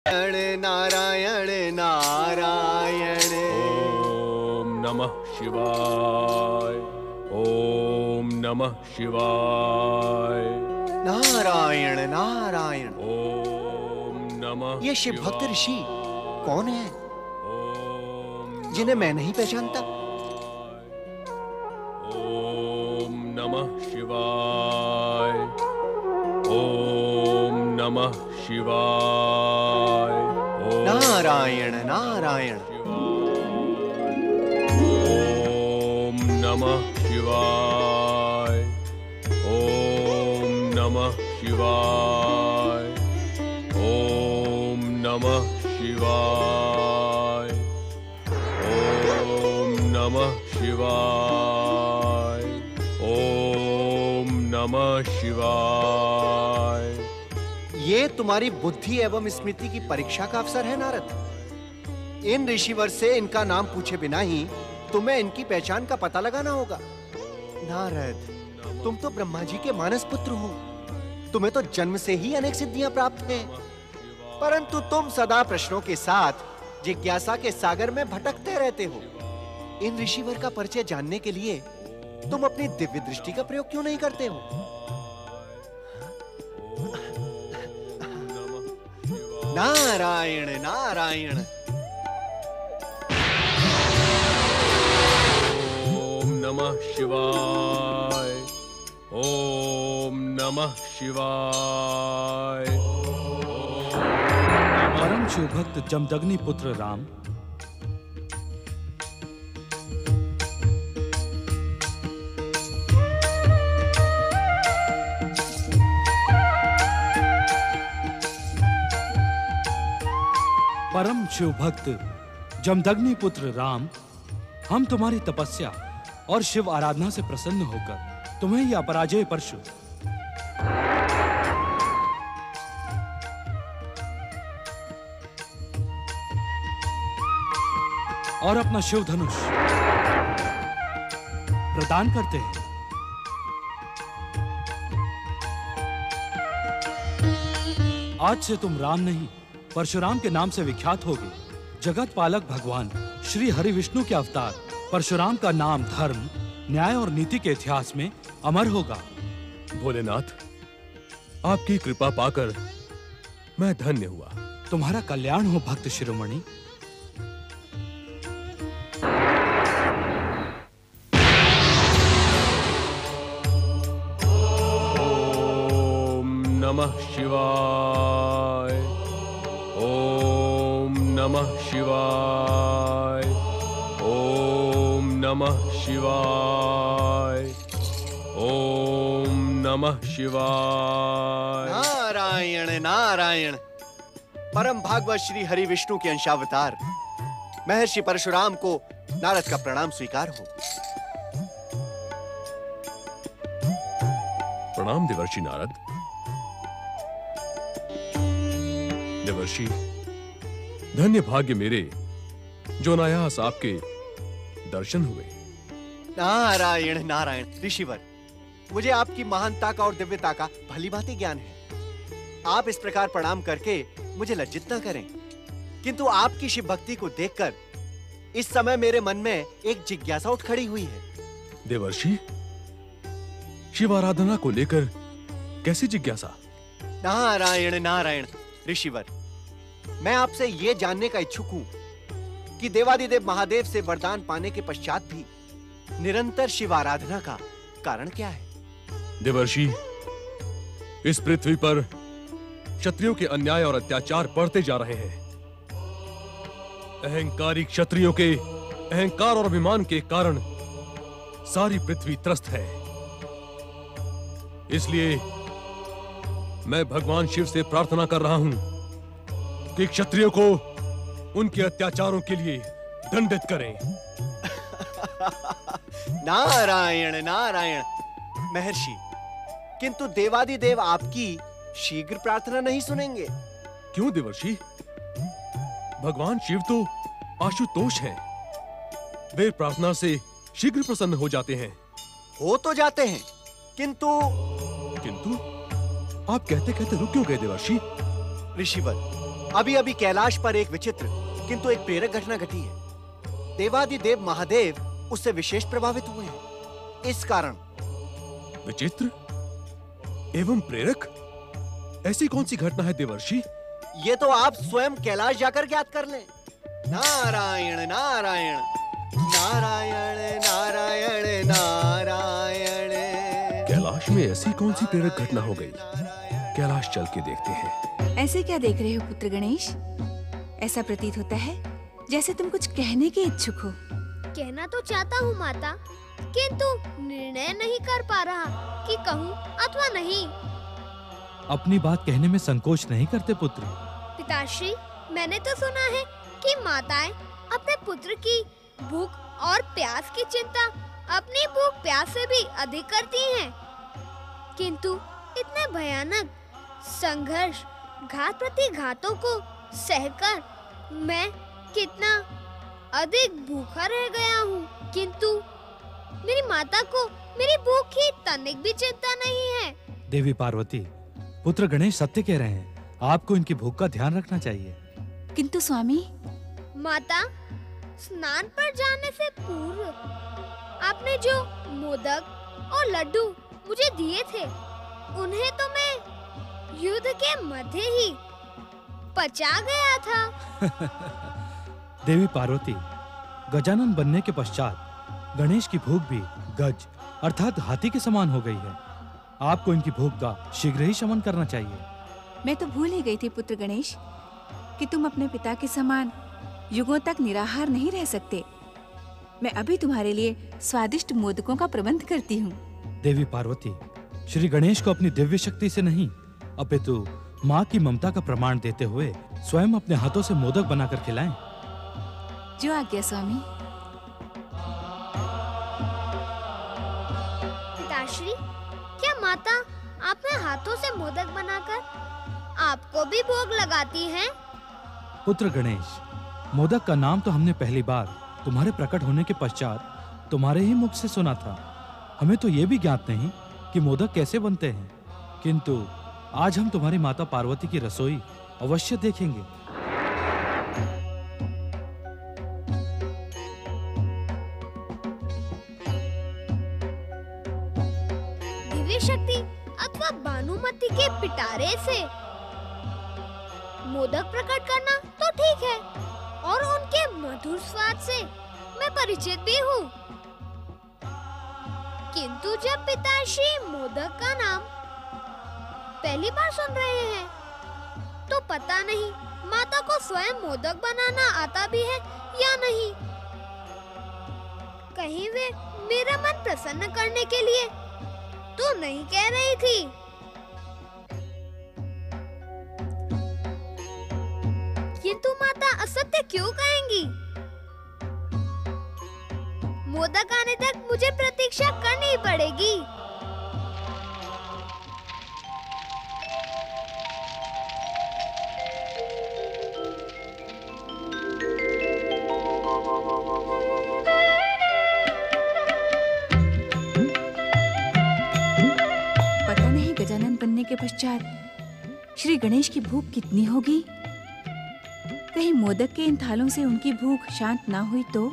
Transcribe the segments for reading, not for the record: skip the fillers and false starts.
नारायण नारायण। ओम नमः शिवाय। ओम नमः शिवाय। नारायण नारायण। ओम नमः। ये शिव भक्त ऋषि कौन है ओम जिन्हें मैं नहीं पहचानता? ओम नमः शिवाय। ओम नमः शिवाय। नारायण नारायण। ओम नमः शिवाय। ओम नमः शिवाय। ओम नमः शिवाय। ओम नमः शिवाय। ओम नमः शिवाय। ये तुम्हारी बुद्धि एवं स्मृति की परीक्षा का अवसर है नारद। इन ऋषिवर से इनका नाम पूछे बिना ही तुम्हें इनकी पहचान का पता लगाना होगा। नारद, तुम तो ब्रह्मा जी के मानस पुत्र हो। तुम्हें तो जन्म से ही अनेक सिद्धियां प्राप्त हैं, परंतु तुम सदा प्रश्नों के साथ जिज्ञासा के सागर में भटकते रहते हो। इन ऋषिवर का परिचय जानने के लिए तुम अपनी दिव्य दृष्टि का प्रयोग क्यों नहीं करते हो? नारायण नारायण। ओम नमः शिवाय। ओम नमः शिवाय। परम शिव भक्त जमदग्नि पुत्र राम परम शिव भक्त जमदग्नि पुत्र राम, हम तुम्हारी तपस्या और शिव आराधना से प्रसन्न होकर तुम्हें यह अपराजेय परशु और अपना शिव धनुष प्रदान करते हैं। आज से तुम राम नहीं परशुराम के नाम से विख्यात होगे। जगत पालक भगवान श्री हरि विष्णु के अवतार परशुराम का नाम धर्म, न्याय और नीति के इतिहास में अमर होगा। भोलेनाथ, आपकी कृपा पाकर मैं धन्य हुआ। तुम्हारा कल्याण हो भक्त शिरोमणि। ओम नमः शिवाय। ओम नमः शिवाय। ओम नमः शिवाय। ओम नमः शिवाय। नारायण नारायण। परम भागवत श्री हरि विष्णु के अंशावतार महर्षि परशुराम को नारद का प्रणाम स्वीकार हो। प्रणाम देवर्षि नारद। देवर्षि, धन्य भाग्य मेरे जो अनायास आपके दर्शन हुए। नारायण नारायण। ऋषिवर, मुझे आपकी महानता का और दिव्यता का भली भांति ज्ञान है। आप इस प्रकार प्रणाम करके मुझे लज्जित न करें, किंतु आपकी शिव भक्ति को देखकर इस समय मेरे मन में एक जिज्ञासा उठ खड़ी हुई है। देवर्षि, शिव आराधना को लेकर कैसी जिज्ञासा? नारायण नारायण। ऋषिवर, मैं आपसे ये जानने का इच्छुक हूं कि देवादिदेव महादेव से वरदान पाने के पश्चात भी निरंतर शिव आराधना का कारण क्या है? देवर्षि, इस पृथ्वी पर क्षत्रियों के अन्याय और अत्याचार बढ़ते जा रहे हैं। अहंकारी क्षत्रियों के अहंकार और अभिमान के कारण सारी पृथ्वी त्रस्त है। इसलिए मैं भगवान शिव से प्रार्थना कर रहा हूं कि क्षत्रियों को उनके अत्याचारों के लिए दंडित करें। नारायण नारायण। महर्षि, किंतु देवादिदेव आपकी शीघ्र प्रार्थना नहीं सुनेंगे। क्यों देवर्षि? भगवान शिव तो आशुतोष हैं। वे प्रार्थना से शीघ्र प्रसन्न हो जाते हैं। हो तो जाते हैं, किंतु आप कहते कहते रुक क्यों गए देवर्षि? ऋषिवर, अभी अभी कैलाश पर एक विचित्र किंतु एक प्रेरक घटना घटी है। देवादिदेव महादेव उससे विशेष प्रभावित हुए हैं। इस कारण विचित्र एवं प्रेरक? ऐसी कौन सी घटना है देवर्षि? ये तो आप स्वयं कैलाश जाकर ज्ञात कर लें। नारायण नारायण नारायण नारायण नारायण। कैलाश में ऐसी कौन सी प्रेरक घटना हो गई? कैलाश चल के देखते हैं। ऐसे क्या देख रहे हो पुत्र गणेश? ऐसा प्रतीत होता है जैसे तुम कुछ कहने के इच्छुक हो। कहना तो चाहता हूँ माता, किंतु निर्णय नहीं कर पा रहा कि कहूँ अथवा नहीं। अपनी बात कहने में संकोच नहीं करते पुत्र। पिताश्री, मैंने तो सुना है कि माताएं अपने पुत्र की भूख और प्यास की चिंता अपनी भूख प्यास से भी अधिक करती हैं। किंतु इतने भयानक संघर्ष, घात प्रति घातों को सहकर मैं कितना अधिक भूखा रह गया हूँ, किंतु मेरी माता को मेरी भूख की तनिक भी चिंता नहीं है। देवी पार्वती, पुत्र गणेश सत्य कह रहे हैं। आपको इनकी भूख का ध्यान रखना चाहिए। किंतु स्वामी, माता, स्नान पर जाने से पूर्व आपने जो मोदक और लड्डू मुझे दिए थे, उन्हें तो मैं युद्ध के मध्य ही पचा गया था। देवी पार्वती, गजानन बनने के पश्चात गणेश की भूख भी गज अर्थात हाथी के समान हो गई है। आपको इनकी भूख का शीघ्र ही शमन करना चाहिए। मैं तो भूल ही गई थी पुत्र गणेश कि तुम अपने पिता के समान युगों तक निराहार नहीं रह सकते। मैं अभी तुम्हारे लिए स्वादिष्ट मोदकों का प्रबंध करती हूँ। देवी पार्वती, श्री गणेश को अपनी दिव्य शक्ति से नहीं अपितु माँ की ममता का प्रमाण देते हुए स्वयं अपने हाथों से मोदक बनाकर खिलाएं। जो आज्ञा स्वामी। पिताश्री, क्या माता अपने हाथों से मोदक बनाकर आपको भी भोग लगाती हैं? पुत्र गणेश, मोदक का नाम तो हमने पहली बार तुम्हारे प्रकट होने के पश्चात तुम्हारे ही मुख से सुना था। हमें तो ये भी ज्ञात नहीं कि मोदक कैसे बनते हैं, किंतु आज हम तुम्हारी माता पार्वती की रसोई अवश्य देखेंगे। दिव्य शक्ति अथवा भानुमति के पिटारे से मोदक प्रकट करना तो ठीक है, और उनके मधुर स्वाद से मैं परिचित भी हूँ, किंतु जब पिताश्री मोदक का नाम पहली बार सुन रहे हैं, तो पता नहीं माता को स्वयं मोदक बनाना आता भी है या नहीं। कहीं वे मेरा मन प्रसन्न करने के लिए तो नहीं कह रही थी। किंतु माता असत्य क्यों कहेंगी? मोदक आने तक मुझे प्रतीक्षा करनी पड़ेगी। पता नहीं गजानन बनने के पश्चात श्री गणेश की भूख कितनी होगी। कहीं मोदक के इन थालों से उनकी भूख शांत ना हुई तो।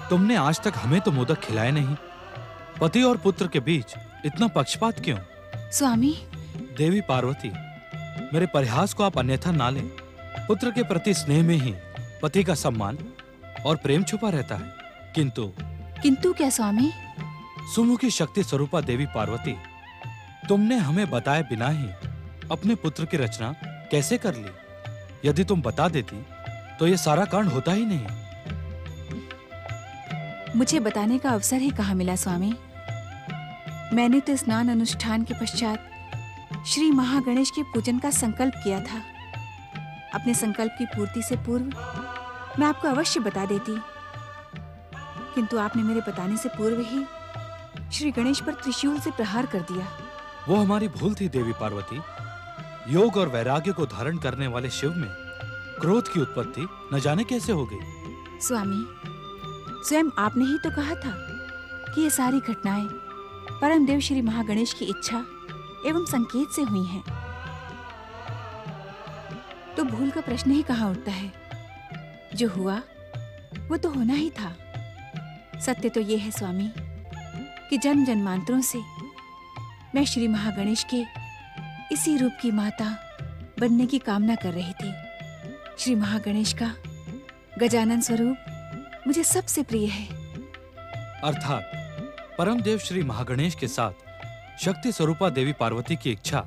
तुमने आज तक हमें तो मोदक खिलाए नहीं। पति और पुत्र के बीच इतना पक्षपात क्यों? स्वामी, देवी पार्वती, मेरे परिहास को आप अन्यथा ना लें। पुत्र के प्रति स्नेह में ही पति का सम्मान और प्रेम छुपा रहता है। किंतु क्या स्वामी? सुमुखी शक्ति स्वरूपा देवी पार्वती, तुमने हमें बताए बिना ही अपने पुत्र की रचना कैसे कर ली? यदि तुम बता देती तो ये सारा कांड होता ही नहीं। मुझे बताने का अवसर ही कहाँ मिला स्वामी। मैंने तो स्नान अनुष्ठान के पश्चात श्री महागणेश के पूजन का संकल्प किया था। अपने संकल्प की पूर्ति से पूर्व मैं आपको अवश्य बता देती, किंतु आपने मेरे बताने से पूर्व ही श्री गणेश पर त्रिशूल से प्रहार कर दिया। वो हमारी भूल थी देवी पार्वती। योग और वैराग्य को धारण करने वाले शिव में क्रोध की उत्पत्ति न जाने कैसे हो गई। स्वामी, स्वयं आपने ही तो कहा था कि ये सारी घटनाएं परम देव श्री महागणेश की इच्छा एवं संकेत से हुई हैं। तो भूल का प्रश्न ही कहाँ उठता है। जो हुआ वो तो होना ही था। सत्य तो ये है स्वामी कि जन्म जन्मांतरों से मैं श्री महागणेश के इसी रूप की माता बनने की कामना कर रही थी। श्री महागणेश का गजानन स्वरूप मुझे सबसे प्रिय है। अर्थात परम देव श्री महागणेश के साथ शक्ति स्वरूपा देवी पार्वती की इच्छा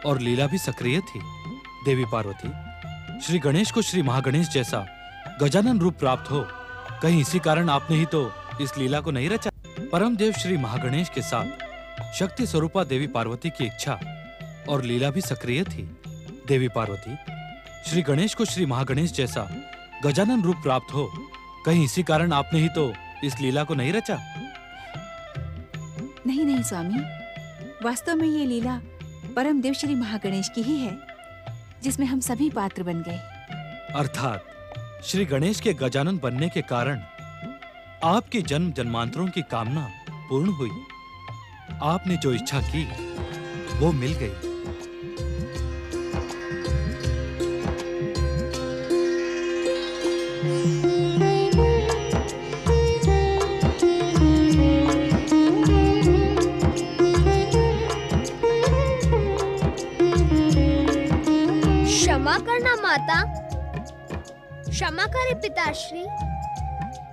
और लीला भी सक्रिय थी। देवी पार्वती, श्री गणेश को श्री महागणेश जैसा गजानन रूप प्राप्त हो, कहीं इसी कारण आपने ही तो इस लीला को नहीं रचा। परम देव श्री महागणेश के साथ शक्ति स्वरूपा देवी पार्वती की इच्छा और लीला भी सक्रिय थी। देवी पार्वती, श्री गणेश को श्री महागणेश जैसा गजानन रूप प्राप्त हो, कहीं इसी कारण आपने ही तो इस लीला को नहीं रचा। नहीं नहीं स्वामी, वास्तव में ये लीला परम देव श्री महागणेश की ही है, जिसमें हम सभी पात्र बन गए। अर्थात श्री गणेश के गजानन बनने के कारण आपकी जन्म जन्मांतरों की कामना पूर्ण हुई। आपने जो इच्छा की वो मिल गई। क्षमा करना माता, क्षमा करे पिताश्री।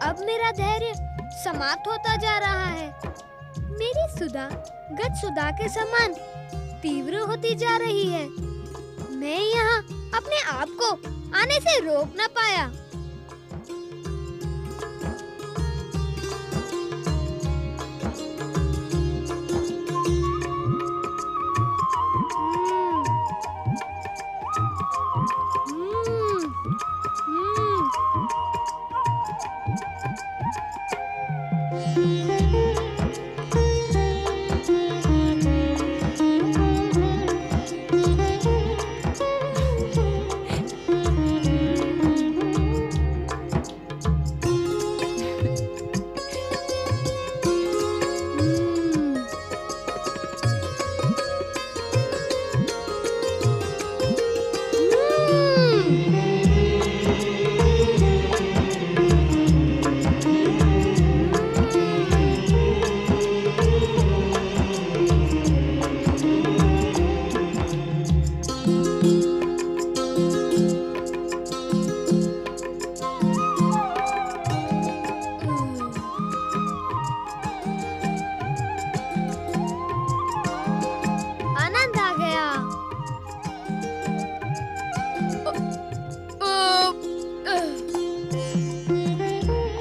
अब मेरा धैर्य समाप्त होता जा रहा है। मेरी सुधा गज सुधा के समान तीव्र होती जा रही है। मैं यहाँ अपने आप को आने से रोक न पाया।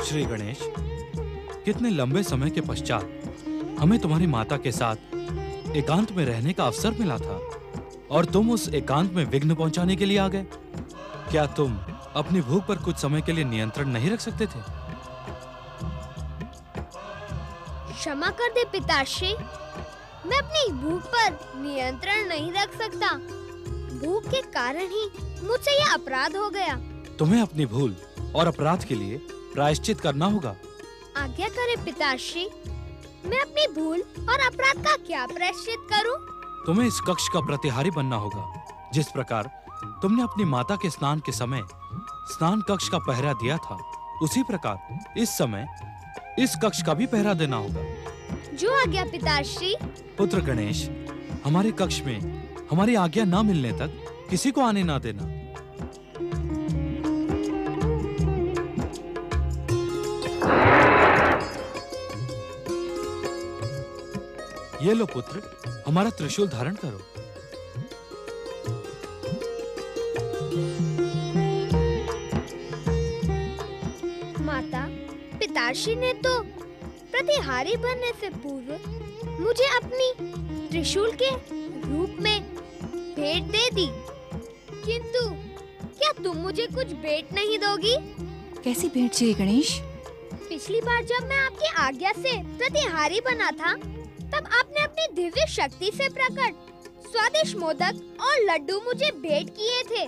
श्री गणेश, कितने लंबे समय के पश्चात हमें तुम्हारी माता के साथ एकांत में रहने का अवसर मिला था और तुम उस एकांत में विघ्न पहुंचाने के लिए आ गए। क्या तुम अपनी भूख पर कुछ समय के लिए नियंत्रण नहीं रख सकते थे? क्षमा कर दे पिताश्री, मैं अपनी भूख पर नियंत्रण नहीं रख सकता। भूख के कारण ही मुझसे यह अपराध हो गया। तुम्हें अपनी भूल और अपराध के लिए प्रायश्चित करना होगा। आज्ञा करे पिताश्री, मैं अपनी भूल और अपराध का क्या प्रायश्चित करूं? तुम्हें इस कक्ष का प्रतिहारी बनना होगा। जिस प्रकार तुमने अपनी माता के स्नान के समय स्नान कक्ष का पहरा दिया था, उसी प्रकार इस समय इस कक्ष का भी पहरा देना होगा। जो आज्ञा पिताश्री। पुत्र गणेश, हमारे कक्ष में हमारी आज्ञा न मिलने तक किसी को आने ना देना। ये लो पुत्र, हमारा त्रिशूल धारण करो। माता, पिताश्री ने तो प्रतिहारी बनने से पूर्व मुझे अपनी त्रिशूल के रूप में भेंट दे दी, किंतु क्या तुम मुझे कुछ भेंट नहीं दोगी? कैसी भेंट श्री गणेश? पिछली बार जब मैं आपकी आज्ञा से प्रतिहारी बना था, तब आपने अपनी दिव्य शक्ति से प्रकट स्वादिष्ट मोदक और लड्डू मुझे भेंट किए थे,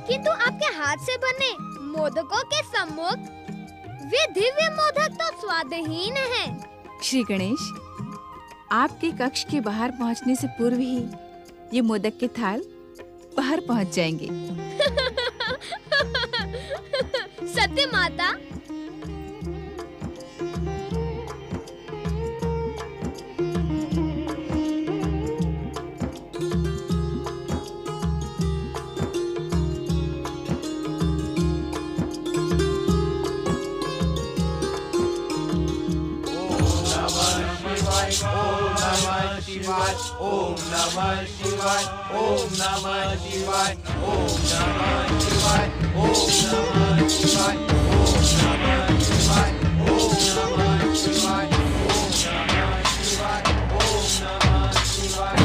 किंतु आपके हाथ से बने मोदकों के सम्मुख वे दिव्य मोदक तो स्वादहीन हैं। श्री गणेश, आपके कक्ष के बाहर पहुंचने से पूर्व ही ये मोदक के थाल बाहर पहुंच जाएंगे। सत्य माता। ओम नमः शिवाय, ओम नमः शिवाय, ओम नमः शिवाय, ओम नमः शिवाय, ओम नमः शिवाय, ओम नमः शिवाय, ओम नमः शिवाय, ओम नमः शिवाय,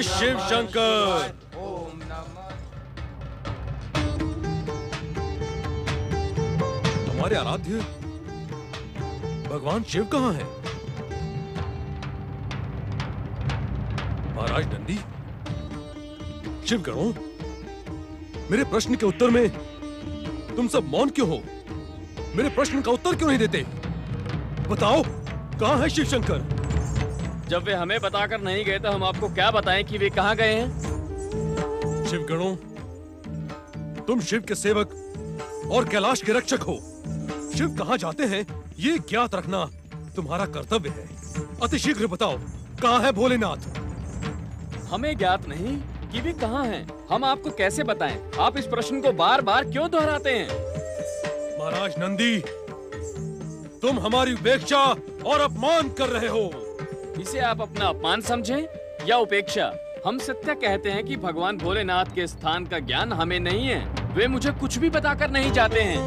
शिव शंकर। हमारे आराध्य भगवान शिव कहाँ हैं? महाराज नंदी, शिव गणों, मेरे प्रश्न के उत्तर में तुम सब मौन क्यों हो? मेरे प्रश्न का उत्तर क्यों नहीं देते? बताओ, कहाँ है शिव शंकर? जब वे हमें बताकर नहीं गए तो हम आपको क्या बताएं कि वे कहाँ गए हैं? शिव गणों, तुम शिव के सेवक और कैलाश के रक्षक हो। शिव कहाँ जाते हैं ये ज्ञात रखना तुम्हारा कर्तव्य है। अतिशीघ्र बताओ, कहाँ है भोलेनाथ? हमें ज्ञात नहीं कि वे कहाँ हैं। हम आपको कैसे बताएं? आप इस प्रश्न को बार बार क्यों दोहराते हैं? महाराज नंदी, तुम हमारी उपेक्षा और अपमान कर रहे हो। इसे आप अपना अपमान समझें या उपेक्षा? हम सत्य कहते हैं कि भगवान भोलेनाथ के स्थान का ज्ञान हमें नहीं है। वे मुझे कुछ भी बताकर नहीं जाते हैं।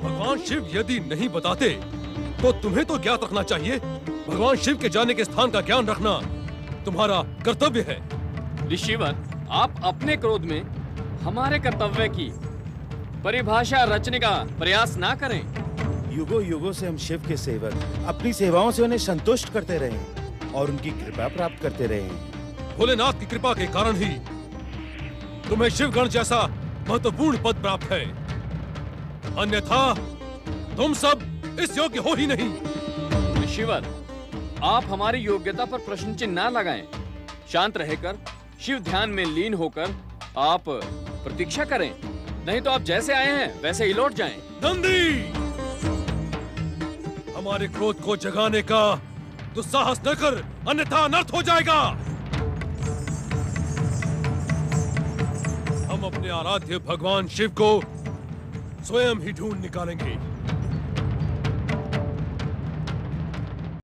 भगवान शिव यदि नहीं बताते तो तुम्हें तो ज्ञात रखना चाहिए। भगवान शिव के जाने के स्थान का ज्ञान रखना तुम्हारा कर्तव्य है। ऋषिवर, आप अपने क्रोध में हमारे कर्तव्य की परिभाषा रचने का प्रयास ना करें। युगों युगों से हम शिव के सेवक अपनी सेवाओं से उन्हें संतुष्ट करते रहे हैं और उनकी कृपा प्राप्त करते रहे हैं। भोलेनाथ की कृपा के कारण ही तुम्हें शिवगण जैसा महत्वपूर्ण पद प्राप्त है, अन्यथा तुम सब इस योग्य हो ही नहीं। ऋषिवर, आप हमारी योग्यता पर प्रश्न चिन्ह ना लगाएं। शांत रहकर शिव ध्यान में लीन होकर आप प्रतीक्षा करें, नहीं तो आप जैसे आए हैं वैसे ही लौट जाएं। नंदी, हमारे क्रोध को जगाने का दुस्साहस न कर, अन्यथा अनर्थ हो जाएगा। हम अपने आराध्य भगवान शिव को स्वयं ही ढूंढ निकालेंगे।